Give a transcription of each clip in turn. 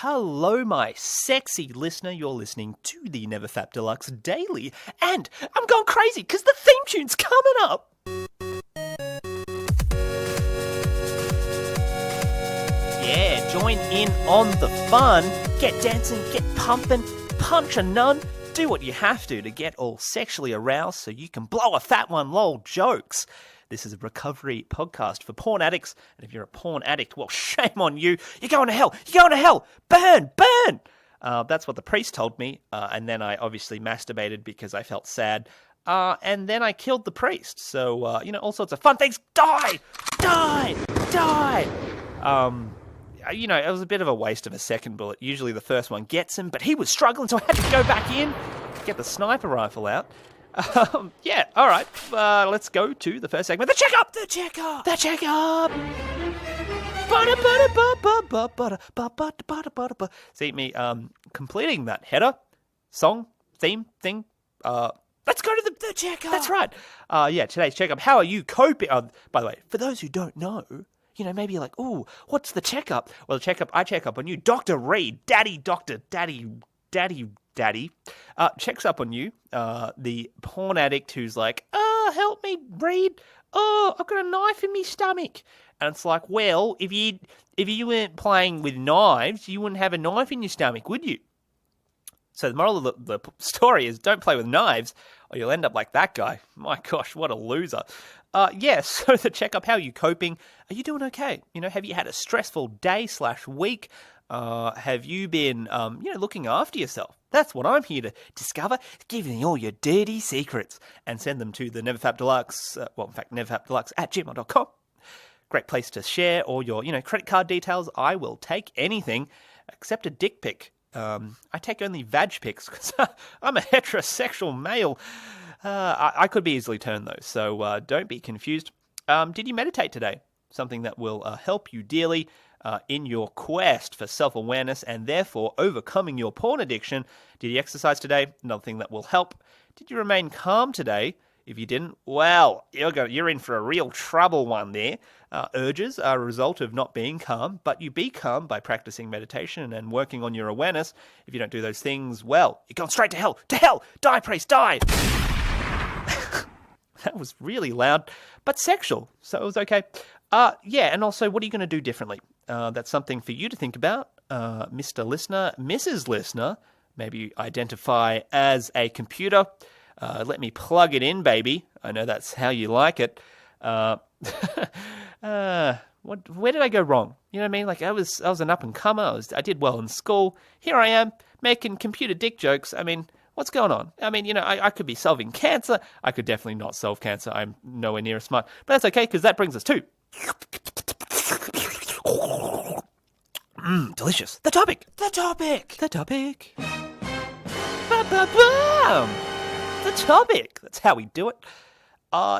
Hello, my sexy listener. You're listening to the NeverFap Deluxe Daily, and I'm going crazy because the theme tune's coming up. Yeah, join in on the fun. Get dancing, get pumping, punch a nun. Do what you have to get all sexually aroused so you can blow a fat one, lol, jokes. This is a recovery podcast for porn addicts, and if you're a porn addict, well, shame on you. You're going to hell. You're going to hell. Burn, burn. That's what the priest told me, and then I obviously masturbated because I felt sad, and then I killed the priest. So, all sorts of fun things. Die, die, die. It was a bit of a waste of a second bullet. Usually the first one gets him, but he was struggling, so I had to go back in, get the sniper rifle out. Yeah, all right. Let's go to the first segment. The checkup! The checkup! The checkup! See me completing that header, song, theme, thing. Let's go to the checkup! That's right. Today's checkup. How are you coping? By the way, for those who don't know, maybe you're like, ooh, what's the checkup? Well, I check up on you. Dr. Reed, daddy, checks up on you, the porn addict who's like, help me, Reed. Oh, I've got a knife in my stomach. And it's like, well, if you weren't playing with knives, you wouldn't have a knife in your stomach, would you? So the moral of the story is don't play with knives or you'll end up like that guy. My gosh, what a loser. So the checkup, how are you coping? Are you doing okay? Have you had a stressful day/week? Have you been, looking after yourself? That's what I'm here to discover, giving you all your dirty secrets and send them to the NeverFap Deluxe, NeverFapDeluxe@gmail.com. Great place to share all your, credit card details. I will take anything except a dick pic. I take only vag pics because I'm a heterosexual male. I could be easily turned though, so don't be confused. Did you meditate today? Something that will help you dearly in your quest for self-awareness and therefore overcoming your porn addiction. Did you exercise today? Another thing that will help. Did you remain calm today? If you didn't, well, you're in for a real trouble one there. Urges are a result of not being calm, but you be calm by practicing meditation and working on your awareness. If you don't do those things, well, you're going straight to hell. To hell! Die, priest, die! That was really loud, but sexual, so it was okay. And also, what are you going to do differently? That's something for you to think about, Mr. Listener, Mrs. Listener. Maybe you identify as a computer. Let me plug it in, baby. I know that's how you like it. Where did I go wrong? You know what I mean? Like I was an up and comer. I did well in school. Here I am making computer dick jokes. I mean, what's going on? I mean, I could be solving cancer. I could definitely not solve cancer. I'm nowhere near as smart. But that's okay because that brings us to delicious. The topic. Ba-ba-bam. The topic. That's how we do it.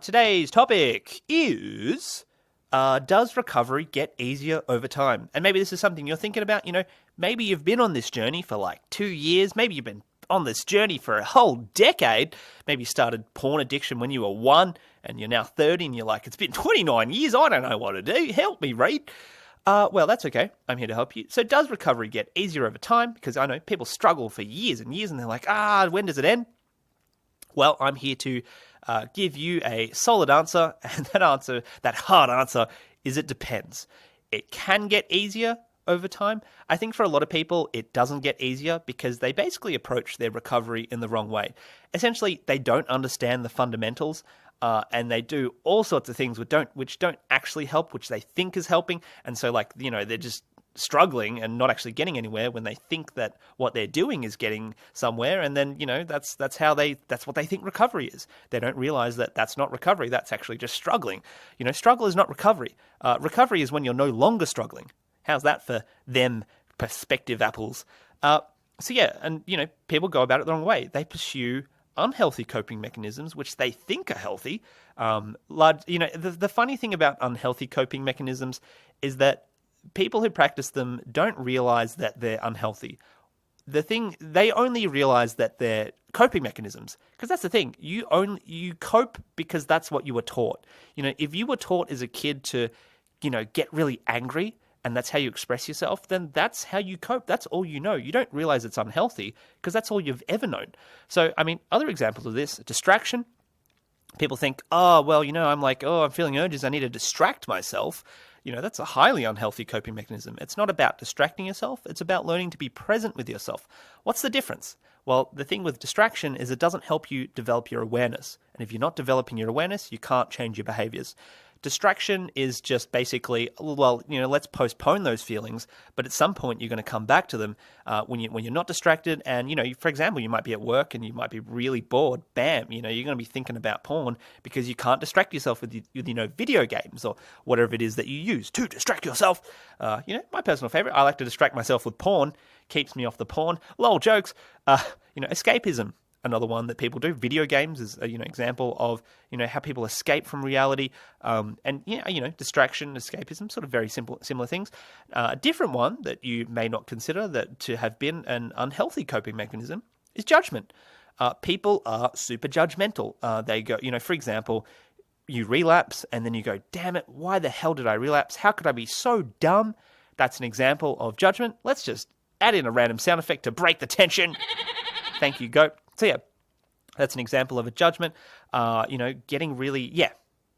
Today's topic is, does recovery get easier over time? And maybe this is something you're thinking about. Maybe you've been on this journey for like 2 years. Maybe you've been on this journey for a whole decade. Maybe you started porn addiction when you were 1 and you're now 30 and you're like, it's been 29 years. I don't know what to do. Help me, Reed. Well, that's okay. I'm here to help you. So does recovery get easier over time? Because I know people struggle for years and years and they're like, when does it end? Well, I'm here to give you a solid answer, and that hard answer, is it depends. It can get easier over time. I think for a lot of people, it doesn't get easier because they basically approach their recovery in the wrong way. Essentially, they don't understand the fundamentals, and they do all sorts of things which don't actually help, which they think is helping, and so they're just struggling and not actually getting anywhere when they think that what they're doing is getting somewhere, and then that's what they think recovery is. They don't realize that that's not recovery. That's actually just struggling. Struggle is not recovery. Recovery is when you're no longer struggling. How's that for them perspective apples? People go about it the wrong way. They pursue unhealthy coping mechanisms, which they think are healthy. The funny thing about unhealthy coping mechanisms is that people who practice them don't realize that they're unhealthy. They only realize that they're coping mechanisms, because that's the thing. You cope because that's what you were taught. If you were taught as a kid to, get really angry and that's how you express yourself, then that's how you cope. That's all you know. You don't realize it's unhealthy because that's all you've ever known. So, I mean, other examples of this, distraction. People think, oh, well, I'm feeling urges. I need to distract myself. That's a highly unhealthy coping mechanism. It's not about distracting yourself. It's about learning to be present with yourself. What's the difference? Well, the thing with distraction is it doesn't help you develop your awareness. And if you're not developing your awareness, you can't change your behaviors. Distraction is just basically, let's postpone those feelings, but at some point you're going to come back to them when you're not distracted. And, for example, you might be at work and you might be really bored. Bam, you're going to be thinking about porn because you can't distract yourself with video games or whatever it is that you use to distract yourself. My personal favorite, I like to distract myself with porn. Keeps me off the porn. Lol jokes. Escapism. Another one that people do. Video games is a example of how people escape from reality, and distraction, escapism, sort of very similar things. A different one that you may not consider that to have been an unhealthy coping mechanism is judgment. People are super judgmental. They go, for example, you relapse and then you go, damn it, why the hell did I relapse? How could I be so dumb? That's an example of judgment. Let's just add in a random sound effect to break the tension. Thank you, Goat. So yeah, that's an example of a judgment. Getting really,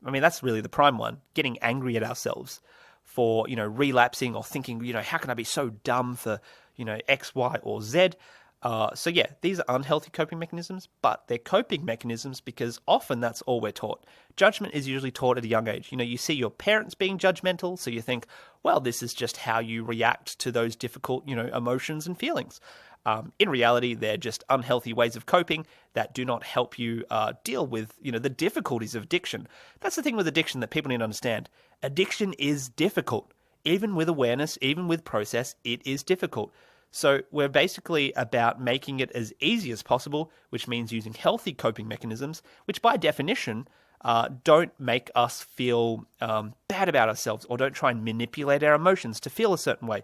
that's really the prime one. Getting angry at ourselves for, relapsing or thinking, how can I be so dumb for, X, Y, or Z? These are unhealthy coping mechanisms, but they're coping mechanisms because often that's all we're taught. Judgment is usually taught at a young age. You see your parents being judgmental, so you think, well, this is just how you react to those difficult, emotions and feelings. In reality, they're just unhealthy ways of coping that do not help you deal with, the difficulties of addiction. That's the thing with addiction that people need to understand. Addiction is difficult. Even with awareness, even with process, it is difficult. So we're basically about making it as easy as possible, which means using healthy coping mechanisms, which by definition don't make us feel bad about ourselves or don't try and manipulate our emotions to feel a certain way.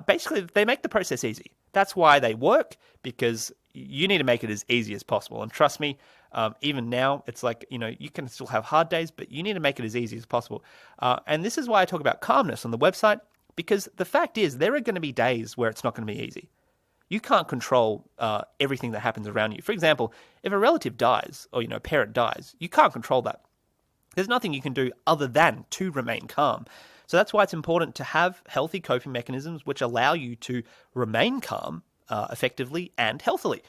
Basically, they make the process easy. That's why they work, because you need to make it as easy as possible. And trust me, even now, it's like, you can still have hard days, but you need to make it as easy as possible. And this is why I talk about calmness on the website, because the fact is there are going to be days where it's not going to be easy. You can't control everything that happens around you. For example, if a relative dies or, a parent dies, you can't control that. There's nothing you can do other than to remain calm. So that's why it's important to have healthy coping mechanisms which allow you to remain calm effectively and healthily.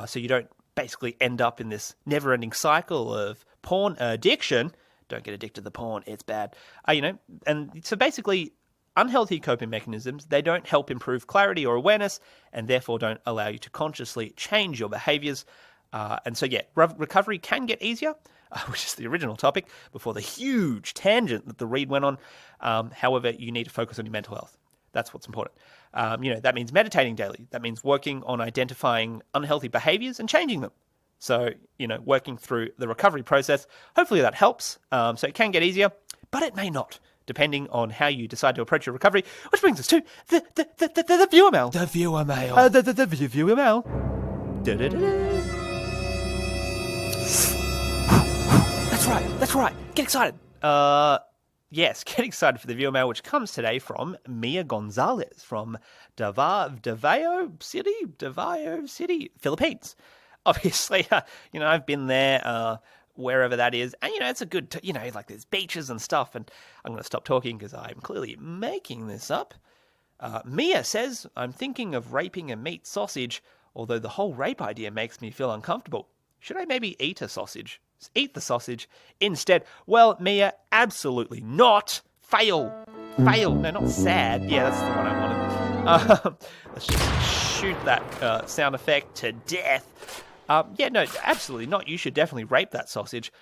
So you don't basically end up in this never-ending cycle of porn addiction. Don't get addicted to porn, it's bad. And so basically unhealthy coping mechanisms, they don't help improve clarity or awareness and therefore don't allow you to consciously change your behaviors. Recovery can get easier, which is the original topic before the huge tangent that the read went on. However, you need to focus on your mental health. That's what's important. That means meditating daily. That means working on identifying unhealthy behaviors and changing them. So, working through the recovery process. Hopefully that helps. So it can get easier, but it may not, depending on how you decide to approach your recovery. Which brings us to the viewer mail. The viewer mail. The viewer mail. That's right. Get excited. Yes, get excited for the viewer mail, which comes today from Mia Gonzalez from Davao City, Philippines. Obviously, I've been there, wherever that is, and it's a good, like there's beaches and stuff. And I'm going to stop talking because I'm clearly making this up. Mia says, I'm thinking of raping a meat sausage, although the whole rape idea makes me feel uncomfortable. Should I maybe eat a sausage? Eat the sausage instead? Well, Mia, absolutely not. Fail. No, not sad. Yeah, that's the one I wanted. Let's just shoot that sound effect to death. No, absolutely not. You should definitely rape that sausage.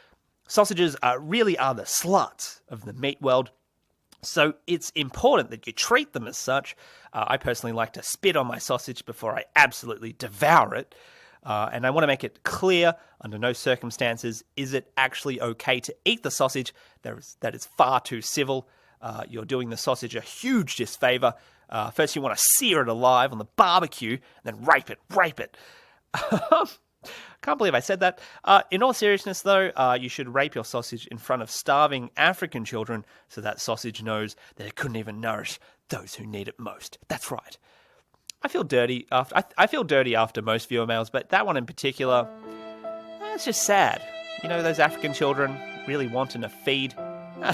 Sausages really are the sluts of the meat world. So it's important that you treat them as such. I personally like to spit on my sausage before I absolutely devour it. And I want to make it clear, under no circumstances, is it actually okay to eat the sausage. That is far too civil. You're doing the sausage a huge disfavor. First, you want to sear it alive on the barbecue, and then rape it. Can't believe I said that. In all seriousness, though, you should rape your sausage in front of starving African children so that sausage knows that it couldn't even nourish those who need it most. That's right. I feel dirty after. I feel dirty after most viewer mails, but that one in particular, it's just sad. You know, those African children really wanting a feed.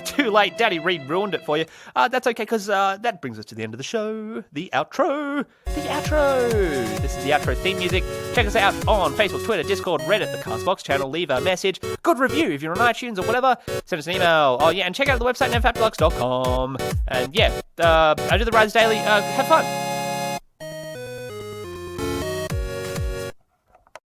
Too late, Daddy Reed ruined it for you. That's okay, because that brings us to the end of the show. The outro. The outro. This is the outro theme music. Check us out on Facebook, Twitter, Discord, Reddit, the Castbox channel. Leave a message. Good review if you're on iTunes or whatever. Send us an email. Oh, yeah, and check out the website, NeverFapDeluxe.com. And, yeah, I do the Rise Daily. Have fun.